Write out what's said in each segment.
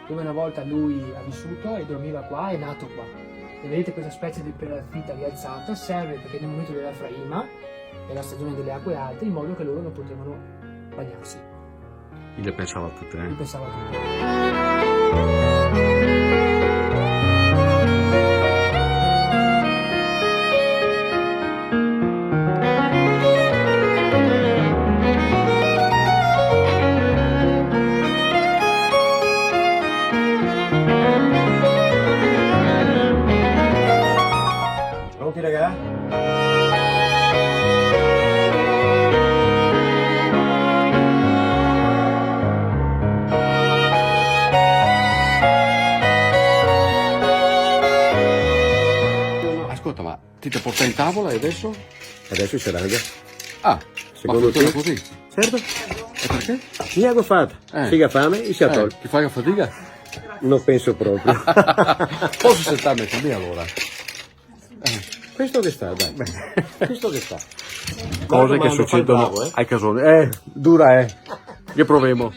dove una volta lui ha vissuto e dormiva qua, è nato qua. E vedete questa specie di palazzita rialzata serve perché nel momento dell'Afraima, nella stagione delle acque alte, in modo che loro non potevano bagnarsi. Le pensava a tutte, Lui eh? pensava a tutto. Pronti raga? Ascolta, ma ti portai in tavola e adesso? Adesso c'è raga. Ah, Secondo ma funziona te? così? Certo. E perché? Mi ha fatta. Figa fame e si è tolto. Ti fai la fatica? Non penso proprio. Posso sentarmi con me allora? Questo che sta, dai. Questo che sta. Cose che succedono ai casoni. Dura, Che proviamo.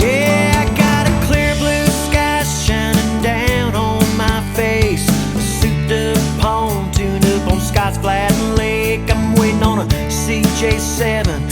Yeah, I got a clear blue sky shining down on my face. A souped up pontoon up on Scott's Flat Lake. I'm waiting on a CJ7